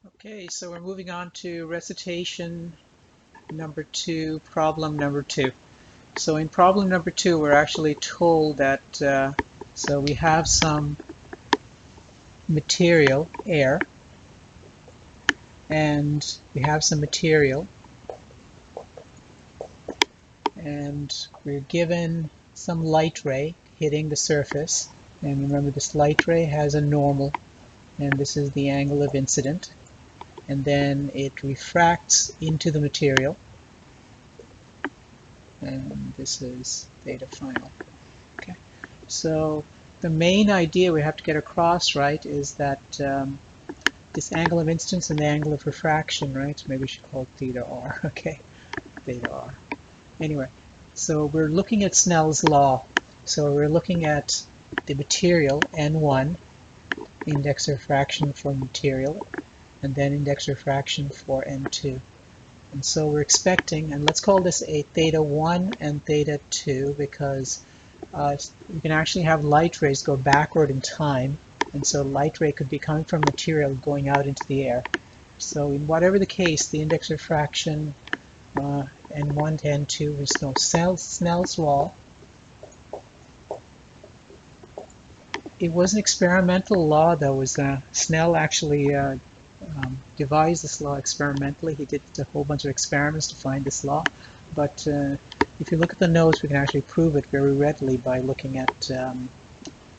Okay, so we're moving on to recitation number 2, problem number 2. So in problem number 2, we're actually told that, so we have some material, air, and we have some material, and we're given some light ray hitting the surface. And remember, this light ray has a normal, and this is the angle of incident. And then it refracts into the material, and this is theta final. Okay, so the main idea we have to get across, right, is that this angle of incidence and the angle of refraction, right, maybe we should call it theta r, okay, theta r. Anyway, so we're looking at Snell's law. So we're looking at the material, N1, index of refraction for material, and then index of refraction for N2. And so we're expecting, and let's call this a theta 1 and theta 2 because you can actually have light rays go backward in time, and so light ray could be coming from material going out into the air. So in whatever the case, the index of refraction N1 to N2 is no Snell's law. It was an experimental law that was Snell actually devised this law experimentally. He did a whole bunch of experiments to find this law, but if you look at the notes, we can actually prove it very readily by looking at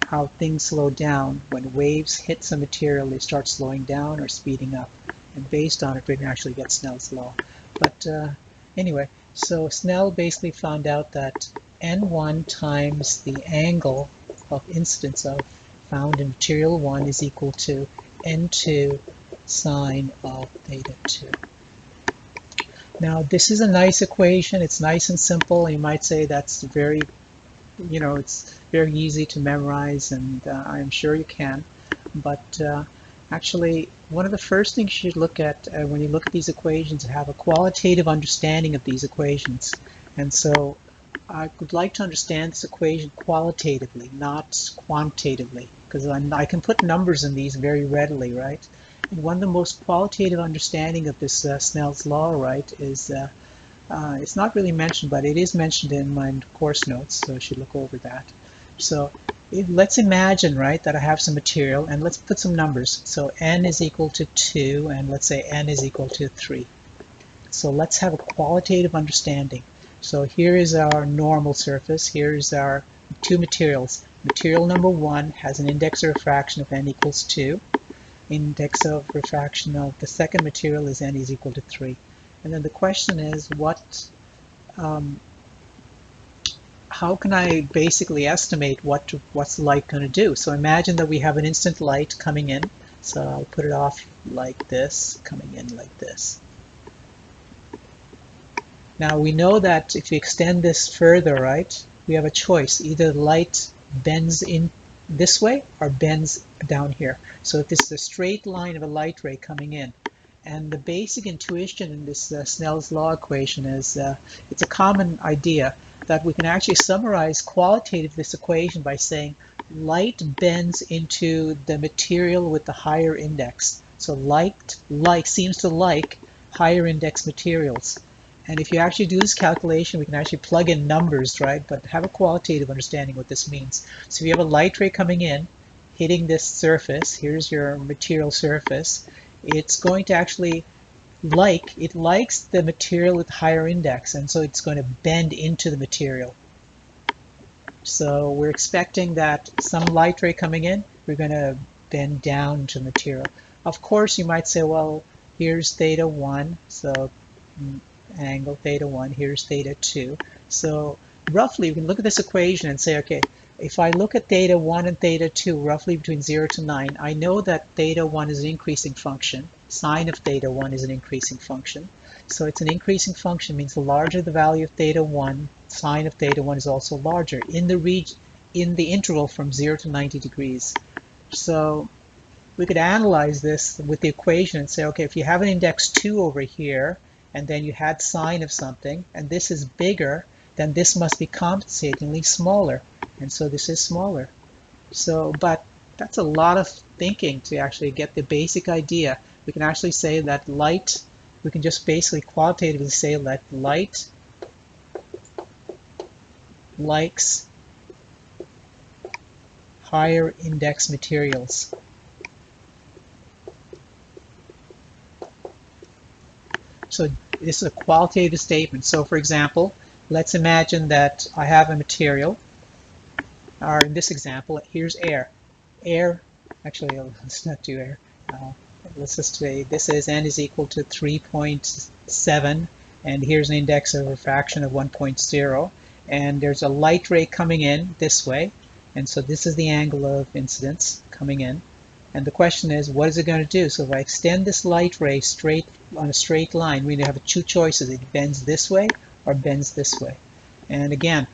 how things slow down. When waves hit some material, they start slowing down or speeding up, and based on it, we can actually get Snell's law. But anyway, so Snell basically found out that N1 times the angle of incidence of found in material 1 is equal to N2 sine of theta 2. Now this is a nice equation. It's nice and simple. You might say that's very, it's very easy to memorize, and I'm sure you can. But actually, one of the first things you should look at when you look at these equations is have a qualitative understanding of these equations. And so I would like to understand this equation qualitatively, not quantitatively, because I can put numbers in these very readily, right? And one of the most qualitative understanding of this Snell's law, right, is it's not really mentioned, but it is mentioned in my course notes, so I should look over that. So let's imagine, right, that I have some material, and let's put some numbers. So n is equal to 2, and let's say n is equal to 3. So let's have a qualitative understanding. So here is our normal surface. Here's our two materials. Material number 1 has an index of refraction of n equals 2. Index of refraction of the second material is n is equal to 3. And then the question is, how can I basically estimate what's the light going to do? So imagine that we have an instant light coming in. So I'll put it off like this, coming in like this. Now we know that if you extend this further, right, we have a choice. Either the light bends in this way or bends down here. So if this is a straight line of a light ray coming in, and the basic intuition in this Snell's law equation is it's a common idea that we can actually summarize qualitatively this equation by saying light bends into the material with the higher index. So light seems to like higher index materials. And if you actually do this calculation, we can actually plug in numbers, right? But have a qualitative understanding what this means. So if you have a light ray coming in, hitting this surface, here's your material surface, it's going to actually it likes the material with higher index, and so it's going to bend into the material. So we're expecting that some light ray coming in, we're going to bend down to the material. Of course, you might say, well, here's theta 1, so angle theta 1, here's theta 2. So roughly, we can look at this equation and say, okay, if I look at theta 1 and theta 2, roughly between 0 to 9, I know that theta 1 is an increasing function. Sine of theta 1 is an increasing function. So it's an increasing function, means the larger the value of theta 1, sine of theta 1 is also larger in the interval from 0 to 90 degrees. So we could analyze this with the equation and say, okay, if you have an index 2 over here, and then you had sine of something, and this is bigger, then this must be compensatingly smaller. And so this is smaller. So, but that's a lot of thinking to actually get the basic idea we can actually say that light, we can just basically qualitatively say that light likes higher index materials. So this is a qualitative statement. So for example, let's imagine that I have a material, or in this example, here's air. Air, actually, let's not do air. Let's just say this is n is equal to 3.7, and here's an index of refraction of 1.0, and there's a light ray coming in this way, and so this is the angle of incidence coming in. And the question is, what is it going to do? So if I extend this light ray straight on a straight line, we have two choices. It bends this way or bends this way. And again,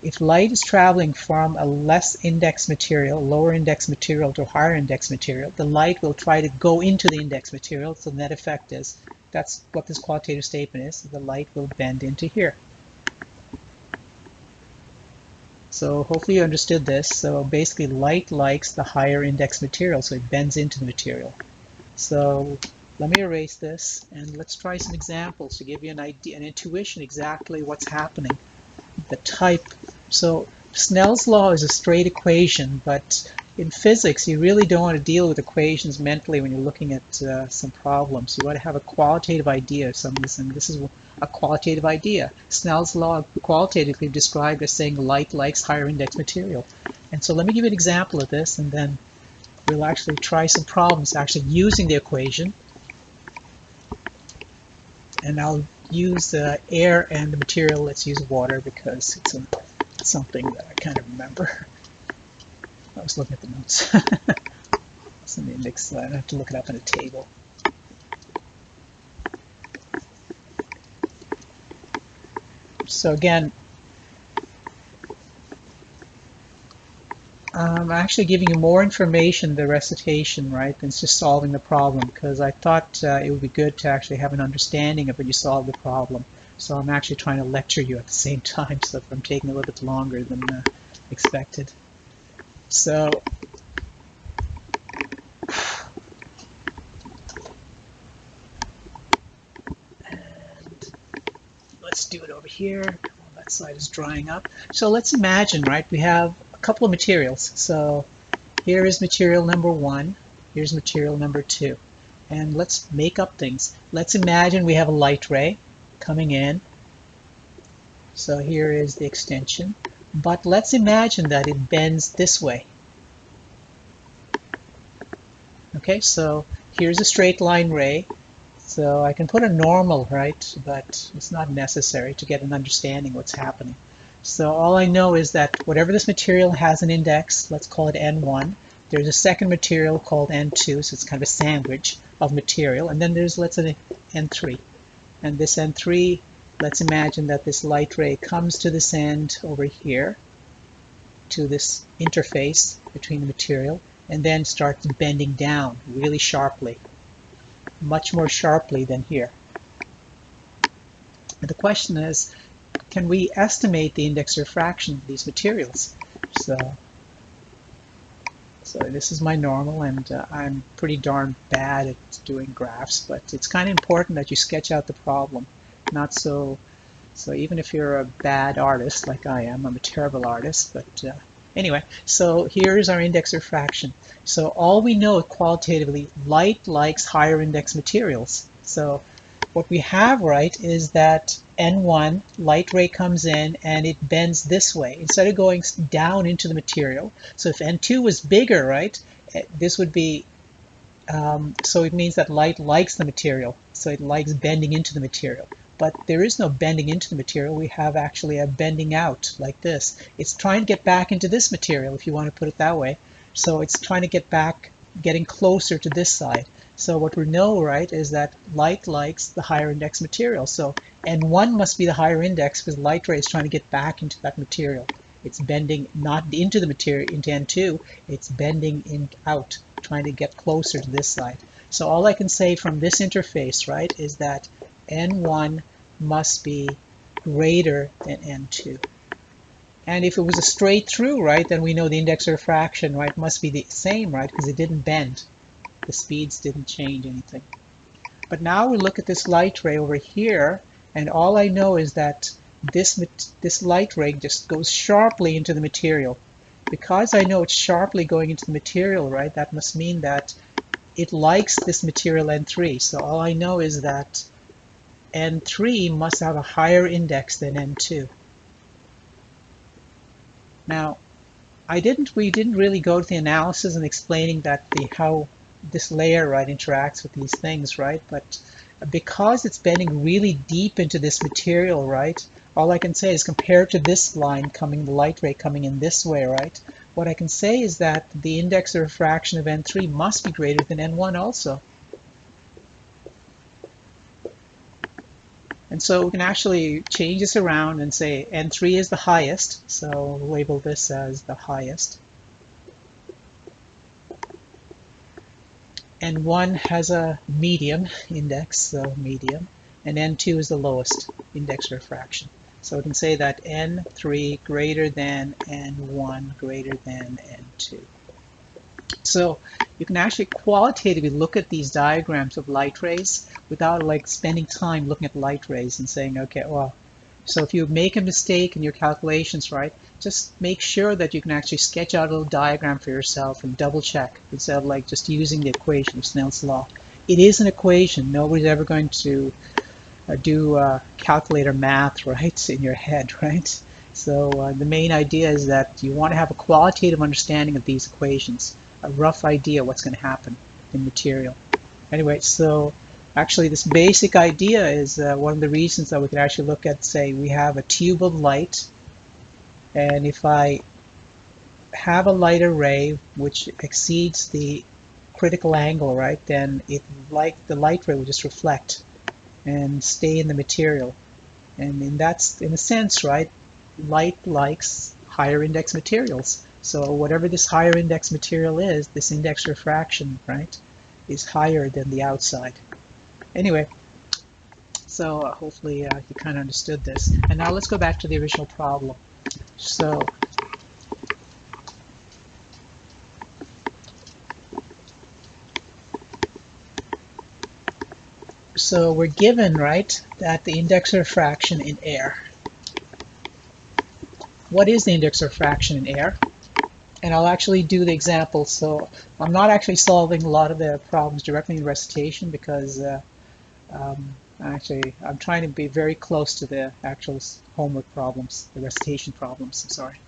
if light is traveling from a less index material, lower index material to higher index material, the light will try to go into the index material. So the net effect is, that's what this qualitative statement is, the light will bend into here. So hopefully you understood this. So basically light likes the higher index material, so it bends into the material. So let me erase this and let's try some examples to give you an idea, an intuition exactly what's happening. The type. So Snell's law is a straight equation, but in physics you really don't want to deal with equations mentally when you're looking at some problems. You want to have a qualitative idea of something, and this is a qualitative idea. Snell's law qualitatively described as saying light likes higher index material. And so let me give you an example of this, and then we'll actually try some problems actually using the equation. And I'll use air and the material. Let's use water because it's something that I kind of remember. I was looking at the notes. It's in the index. I don't have to look it up in a table. So again, I'm actually giving you more information, the recitation, right, than just solving the problem, because I thought it would be good to actually have an understanding of when you solve the problem. So I'm actually trying to lecture you at the same time, so I'm taking a little bit longer than expected. So and let's do it over here. Well, that side is drying up. So let's imagine, right, we have a couple of materials. So here is material number 1, here's material number 2. And let's make up things. Let's imagine we have a light ray coming in. So here is the extension. But let's imagine that it bends this way. Okay, so here's a straight line ray. So I can put a normal, right, but it's not necessary to get an understanding what's happening. So all I know is that whatever this material has an index, let's call it N1. There's a second material called N2, so it's kind of a sandwich of material. And then there's, let's say, N3. And this N3, let's imagine that this light ray comes to this end over here, to this interface between the material, and then starts bending down really sharply, much more sharply than here. And the question is, can we estimate the index refraction of these materials? So this is my normal, and I'm pretty darn bad at doing graphs, but it's kind of important that you sketch out the problem. Not so even if you're a bad artist like I am, I'm a terrible artist, but anyway, so here's our index refraction. So all we know qualitatively, light likes higher index materials. So what we have, right, is that N1, light ray comes in and it bends this way instead of going down into the material. So if N2 was bigger, right, this would be, so it means that light likes the material. So it likes bending into the material. But there is no bending into the material. We have actually a bending out like this. It's trying to get back into this material, if you want to put it that way. So it's trying to get back, getting closer to this side. So what we know, right, is that light likes the higher index material. So N1 must be the higher index because light ray is trying to get back into that material. It's bending not into the material, into N2, it's bending in out, trying to get closer to this side. So all I can say from this interface, right, is that N1 must be greater than N2. And if it was a straight through, right, then we know the index of refraction, right, must be the same, right, because it didn't bend. The speeds didn't change anything. But now we look at this light ray over here, and all I know is that this light ray just goes sharply into the material. Because I know it's sharply going into the material, right, that must mean that it likes this material N3. So all I know is that N3 must have a higher index than N2. Now, we didn't really go to the analysis and explaining that how this layer, right, interacts with these things, right? But because it's bending really deep into this material, right, all I can say is compared to this line coming, the light ray coming in this way, right, what I can say is that the index of refraction of N3 must be greater than N1 also. And so we can actually change this around and say N3 is the highest, so we'll label this as the highest. N1 has a medium index, so medium, and N2 is the lowest index of refraction. So we can say that N3 greater than N1 greater than N2. So you can actually qualitatively look at these diagrams of light rays without like spending time looking at light rays and saying, okay, well, so if you make a mistake in your calculations, right, just make sure that you can actually sketch out a little diagram for yourself and double check instead of like just using the equation of Snell's law. It is an equation. Nobody's ever going to do calculator math, right, in your head, right? So the main idea is that you want to have a qualitative understanding of these equations, a rough idea what's going to happen in material. Anyway, so actually this basic idea is one of the reasons that we can actually look at, say, we have a tube of light, and if I have a light array which exceeds the critical angle, right, then the light ray will just reflect and stay in the material. And in a sense, right, light likes higher index materials. So whatever this higher index material is, this index refraction, right, is higher than the outside. Anyway, so hopefully you kind of understood this. And now let's go back to the original problem. So we're given, right, that the index of refraction in air. What is the index of refraction in air? And I'll actually do the example. So I'm not actually solving a lot of the problems directly in recitation because actually I'm trying to be very close to the actual homework problems, the recitation problems, I'm sorry.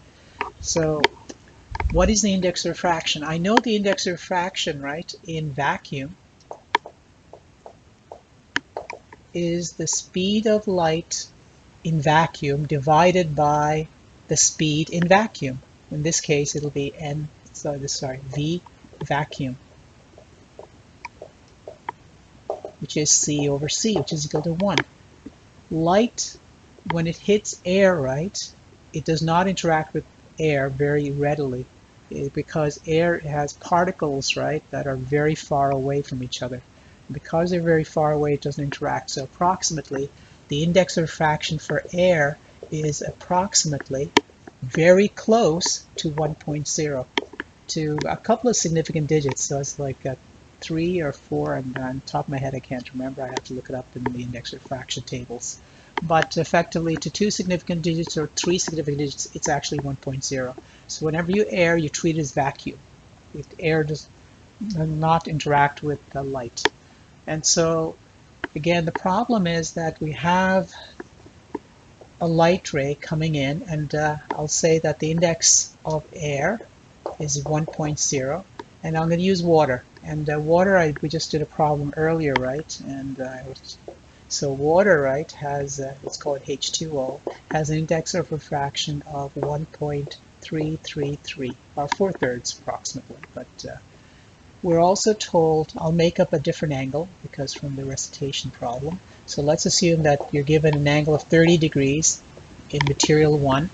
So what is the index of refraction? I know the index of refraction, right, in vacuum is the speed of light in vacuum divided by the speed in vacuum. In this case, it'll be V vacuum, which is C over C, which is equal to 1. Light, when it hits air, right, it does not interact with air very readily because air has particles, right, that are very far away from each other. Because they're very far away, it doesn't interact. So approximately, the index of refraction for air is approximately very close to 1.0, to a couple of significant digits. So it's like 3 or 4, and on the top of my head I can't remember. I have to look it up in the index of refraction tables. But effectively, to 2 significant digits or 3 significant digits, it's actually 1.0. So whenever you air, you treat it as vacuum. If air does not interact with the light. And so, again, the problem is that we have a light ray coming in, and I'll say that the index of air is 1.0, and I'm going to use water. And water, we just did a problem earlier, right? And so water, right, has, let's call it H2O, has an index of refraction of 1.333, or 4/3 approximately. But we're also told, I'll make up a different angle because from the recitation problem. So let's assume that you're given an angle of 30 degrees in material 1.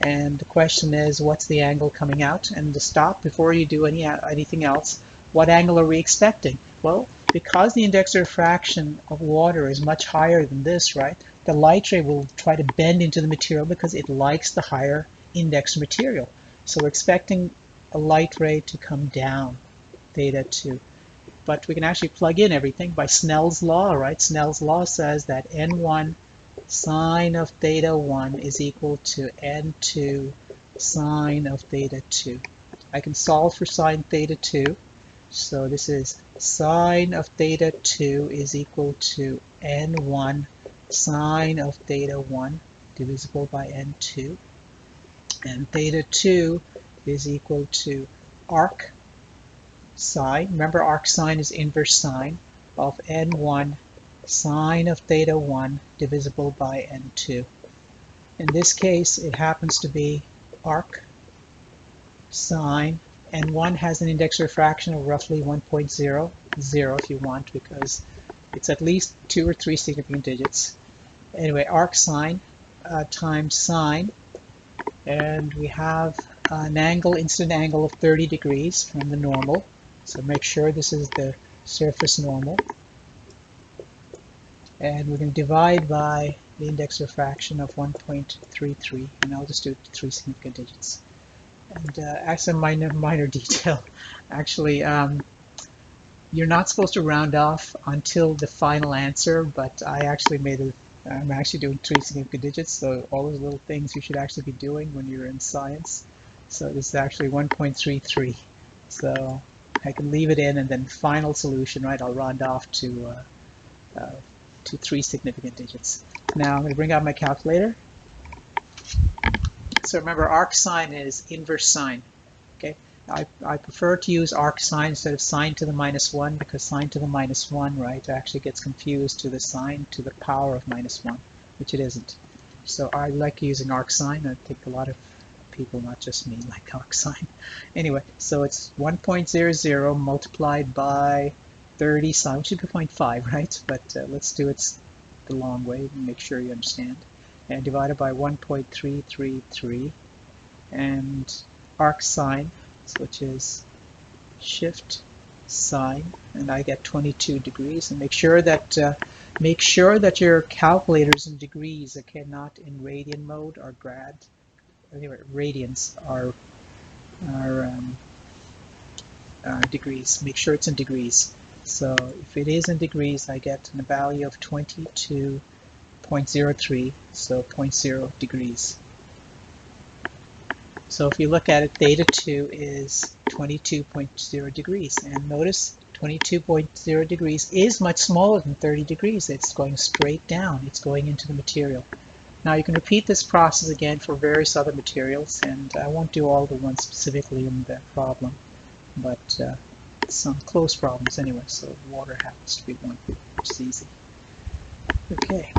And the question is, what's the angle coming out? And to stop before you do anything else, what angle are we expecting? Well, because the index of refraction of water is much higher than this, right, the light ray will try to bend into the material because it likes the higher index material. So we're expecting a light ray to come down, theta 2. but we can actually plug in everything by Snell's law, right? Snell's law says that n1 sine of theta 1 is equal to n2 sine of theta 2. I can solve for sine theta 2. So this is sine of theta 2 is equal to n1 sine of theta 1 divisible by n2. And theta 2 is equal to arc sine. Remember, arc sine is inverse sine of n1 sine of theta 1 divisible by n2. In this case, it happens to be arc sine, and 1 has an index refraction of roughly 1.00 if you want, because it's at least 2 or 3 significant digits. Anyway, arc sine times sine, and we have an angle, incident angle of 30 degrees from the normal. So make sure this is the surface normal. And we're going to divide by the index refraction of 1.33, and I'll just do 3 significant digits. And as a minor detail, actually, you're not supposed to round off until the final answer, but I'm actually doing 3 significant digits, so all those little things you should actually be doing when you're in science. So this is actually 1.33. So I can leave it in, and then final solution, right? I'll round off to 3 significant digits. Now I'm going to bring out my calculator. So remember, arc sine is inverse sine. Okay, I prefer to use arc sine instead of sine to the minus 1, because sine to the minus 1, right, actually gets confused to the sine to the power of minus 1, which it isn't. So I like using arc sine. I think a lot of people, not just me, like arc sine. Anyway, so it's 1.00 multiplied by 30 sine, which should be 0.5, right? But let's do it the long way and make sure you understand. And divided by 1.333, and arc sine, which is shift sine, and I get 22 degrees. And make sure that your calculators in degrees, okay, not in radian mode or grad. Anyway, radians are degrees. Make sure it's in degrees. So if it is in degrees, I get a value of 22.03, so 0.0 degrees. So if you look at it, theta 2 is 22.0 degrees. And notice 22.0 degrees is much smaller than 30 degrees. It's going straight down. It's going into the material. Now you can repeat this process again for various other materials, and I won't do all the ones specifically in the problem, but some close problems anyway, so water happens to be one, which is easy. Okay.